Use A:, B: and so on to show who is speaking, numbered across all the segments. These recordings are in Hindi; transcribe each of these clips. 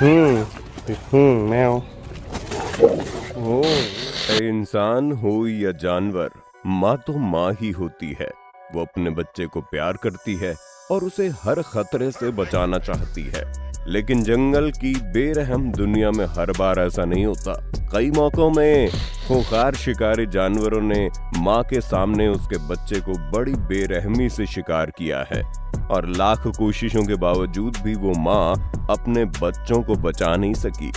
A: मैव।
B: हो इंसान हो या जानवर, माँ तो माँ ही होती है। वो अपने बच्चे को प्यार करती है और उसे हर खतरे से बचाना चाहती है। लेकिन जंगल की बेरहम दुनिया में हर बार ऐसा नहीं होता। कई मौकों में खूंखार शिकारी जानवरों ने माँ के सामने उसके बच्चे को बड़ी बेरहमी से शिकार किया है और लाख कोशिशों के बावजूद भी वो माँ अपने बच्चों को बचा नहीं सकी।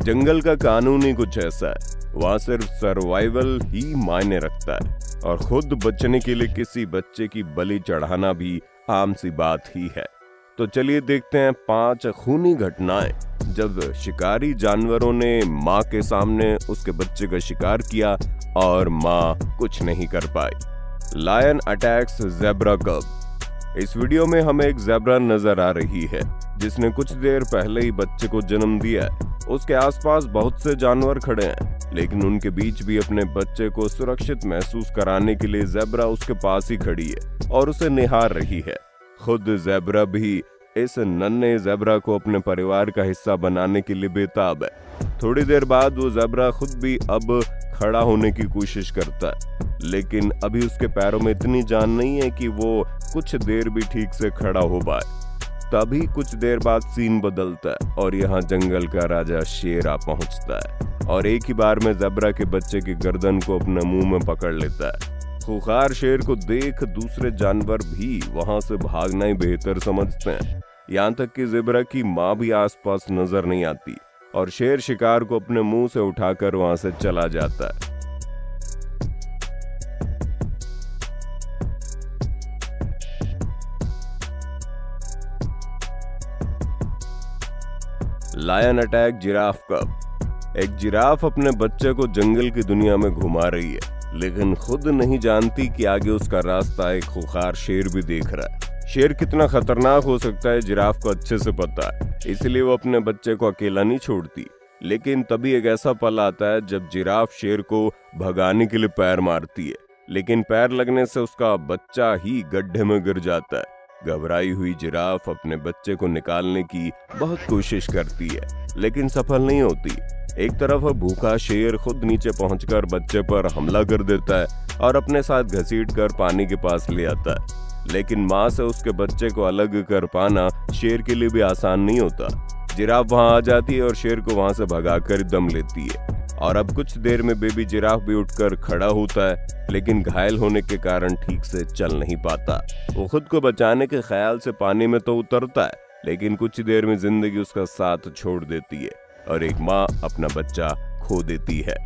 B: जंगल का कानून ही कुछ ऐसा है, वहां सिर्फ सर्वाइवल ही मायने रखता है और खुद बचने के लिए किसी बच्चे की बलि चढ़ाना भी आम सी बात ही है। तो चलिए देखते हैं 5 खूनी घटनाएं जब शिकारी जानवरों ने माँ के सामने उसके बच्चे का शिकार किया और माँ कुछ नहीं कर पाई। लायन अटैक्स ज़ेब्रा कब। इस वीडियो में हमें एक ज़ेब्रा नजर आ रही है जिसने कुछ देर पहले ही बच्चे को जन्म दिया है। उसके आसपास बहुत से जानवर खड़े हैं, लेकिन उनके बीच भी अपने बच्चे को सुरक्षित महसूस कराने के लिए ज़ेब्रा उसके पास ही खड़ी है और उसे निहार रही है। खुद ज़ेब्रा भी इस नन्हे ज़ेब्रा को अपने परिवार का हिस्सा बनाने के लिए बेताब है। थोड़ी देर बाद वो ज़ेब्रा खुद भी अब खड़ा होने की कोशिश करता है, लेकिन अभी उसके पैरों में इतनी जान नहीं है कि वो कुछ देर भी ठीक से खड़ा हो पाए। तभी कुछ देर बाद सीन बदलता है और यहाँ जंगल का राजा शेर आ पहुंचता है और एक ही बार में ज़ेब्रा के बच्चे की गर्दन को अपने मुंह में पकड़ लेता है। खूंखार शेर को देख दूसरे जानवर भी वहां से भागना ही बेहतर समझते हैं। यहाँ तक कि ज़ेब्रा की माँ भी आसपास नजर नहीं आती और शेर शिकार को अपने मुंह से उठाकर वहां से चला जाता है। लायन अटैक जिराफ कब। एक जिराफ अपने बच्चे को जंगल की दुनिया में घुमा रही है, लेकिन खुद नहीं जानती कि आगे उसका रास्ता एक खूंखार शेर भी देख रहा है। शेर कितना खतरनाक हो सकता है जिराफ को अच्छे से पता है, इसलिए वो अपने बच्चे को अकेला नहीं छोड़ती। लेकिन तभी एक ऐसा पल आता है जब जिराफ शेर को भगाने के लिए पैर मारती है, लेकिन पैर लगने से उसका बच्चा ही गड्ढे में गिर जाता है। घबराई हुई जिराफ अपने बच्चे को निकालने की बहुत कोशिश करती है, लेकिन सफल नहीं होती। एक तरफ भूखा शेर खुद नीचे पहुंचकर बच्चे पर हमला कर देता है और अपने साथ घसीटकर पानी के पास ले आता है। लेकिन माँ से उसके बच्चे को अलग कर पाना शेर के लिए भी आसान नहीं होता। जिराफ वहां आ जाती है और शेर को वहां से भगाकर दम लेती है और अब कुछ देर में बेबी जिराफ भी उठकर खड़ा होता है, लेकिन घायल होने के कारण ठीक से चल नहीं पाता। वो खुद को बचाने के ख्याल से पानी में तो उतरता है, लेकिन कुछ देर में जिंदगी उसका साथ छोड़ देती है और एक माँ अपना बच्चा खो देती है।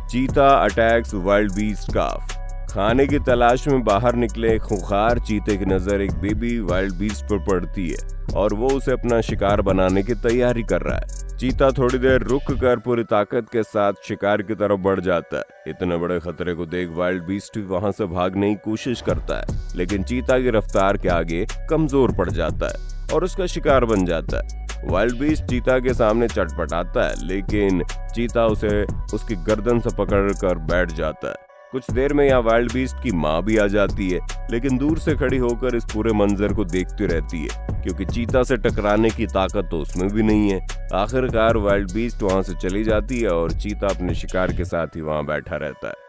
B: चीता अटैक्स वाइल्ड बीस्ट काफ। खाने की तलाश में बाहर निकले एक खूंखार चीते की नजर एक बेबी वाइल्ड बीस्ट पर पड़ती है और वो उसे अपना शिकार बनाने की तैयारी कर रहा है। चीता थोड़ी देर रुक कर पूरी ताकत के साथ शिकार की तरफ बढ़ जाता है। इतने बड़े खतरे को देख वाइल्ड बीस्ट भी वहां से भागने की कोशिश करता है, लेकिन चीता की रफ्तार के आगे कमजोर पड़ जाता है और उसका शिकार बन जाता है। वाइल्ड बीस्ट चीता के सामने चटपटाता है, लेकिन चीता उसे उसकी गर्दन से पकड़कर बैठ जाता है। कुछ देर में यहाँ वाइल्ड बीस्ट की माँ भी आ जाती है, लेकिन दूर से खड़ी होकर इस पूरे मंजर को देखती रहती है, क्योंकि चीता से टकराने की ताकत तो उसमें भी नहीं है। आखिरकार वाइल्ड बीस्ट वहां से चली जाती है और चीता अपने शिकार के साथ ही वहां बैठा रहता है।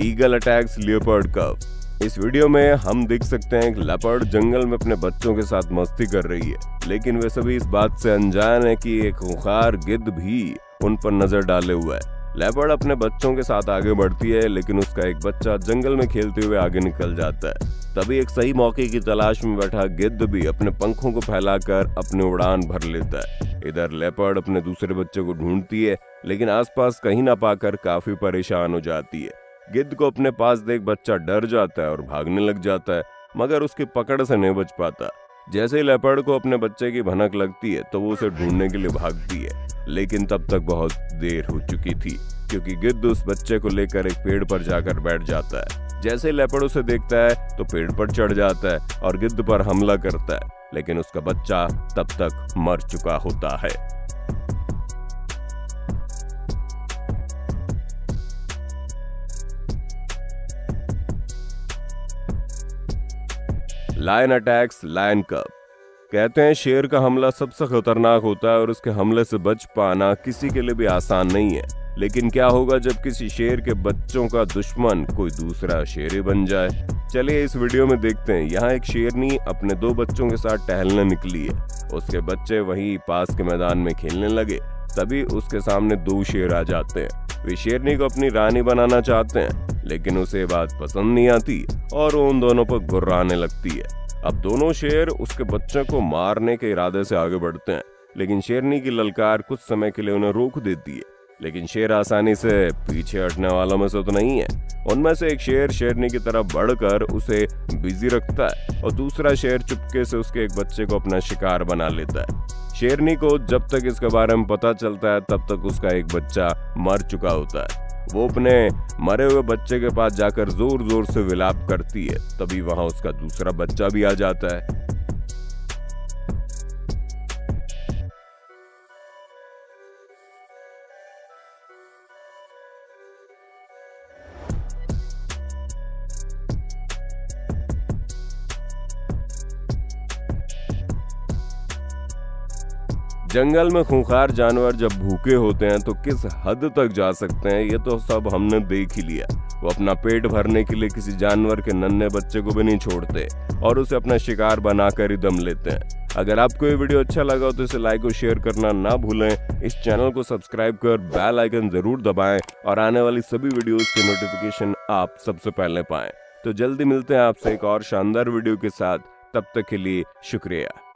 B: ईगल अटैक्स लियोपर्ड कब। इस वीडियो में हम देख सकते हैं कि लेपर्ड जंगल में अपने बच्चों के साथ मस्ती कर रही है, लेकिन वे सभी इस बात से अनजान है कि एक खूंखार गिद्ध भी उन पर नजर डाले हुआ है। लेपर्ड अपने बच्चों के साथ आगे बढ़ती है, लेकिन उसका एक बच्चा जंगल में खेलते हुए आगे निकल जाता है। तभी एक सही मौके की तलाश में बैठा गिद्ध भी अपने पंखों को फैलाकर अपनी उड़ान भर लेता है। इधर लेपर्ड अपने दूसरे बच्चे को ढूंढती है, लेकिन आसपास कहीं ना पाकर काफी परेशान हो जाती है। गिद्ध को अपने पास देख बच्चा डर जाता है और भागने लग जाता है, मगर उसकी पकड़ से नहीं बच पाता। जैसे ही लेपर्ड को अपने बच्चे की भनक लगती है तो वो उसे ढूंढने के लिए भागती है, लेकिन तब तक बहुत देर हो चुकी थी, क्योंकि गिद्ध उस बच्चे को लेकर एक पेड़ पर जाकर बैठ जाता है। जैसे लेपर्ड उसे देखता है तो पेड़ पर चढ़ जाता है और गिद्ध पर हमला करता है। लेकिन उसका बच्चा तब तक मर चुका होता है। लायन अटैक्स लायन कब। कहते हैं शेर का हमला सबसे खतरनाक होता है और उसके हमले से बच पाना किसी के लिए भी आसान नहीं है। लेकिन क्या होगा जब किसी शेर के बच्चों का दुश्मन कोई दूसरा शेर ही बन जाए। चलिए इस वीडियो में देखते हैं। यहाँ एक शेरनी अपने 2 बच्चों के साथ टहलने निकली है। उसके बच्चे वहीं पास के मैदान में खेलने लगे, तभी उसके सामने 2 शेर आ जाते हैं। वे शेरनी को अपनी रानी बनाना चाहते हैं, लेकिन उसे बात पसंद नहीं आती और वो उन दोनों पर गुर्राने लगती है। अब दोनों शेर उसके बच्चे को मारने के इरादे से आगे बढ़ते हैं, लेकिन शेरनी की ललकार कुछ समय के लिए उन्हें रोक देती है। लेकिन शेर आसानी से पीछे हटने वालों में से तो नहीं है। उनमें से एक शेर शेरनी की तरफ बढ़कर उसे बिजी रखता है और दूसरा शेर चुपके से उसके एक बच्चे को अपना शिकार बना लेता है। शेरनी को जब तक इसके बारे में पता चलता है तब तक उसका एक बच्चा मर चुका होता है। वो अपने मरे हुए बच्चे के पास जाकर जोर जोर से विलाप करती है, तभी वहां उसका दूसरा बच्चा भी आ जाता है। जंगल में खूंखार जानवर जब भूखे होते हैं तो किस हद तक जा सकते हैं ये तो सब हमने देख ही लिया। वो अपना पेट भरने के लिए किसी जानवर के नन्हे बच्चे को भी नहीं छोड़ते और उसे अपना शिकार बनाकर ही दम लेते हैं। अगर आपको ये वीडियो अच्छा लगा तो इसे लाइक और शेयर करना ना भूलें। इस चैनल को सब्सक्राइब कर बेल आइकन जरूर दबाएं और आने वाली सभी वीडियोस के नोटिफिकेशन आप सबसे पहले पाएं। तो जल्दी मिलते हैं आपसे एक और शानदार वीडियो के साथ। तब तक के लिए शुक्रिया।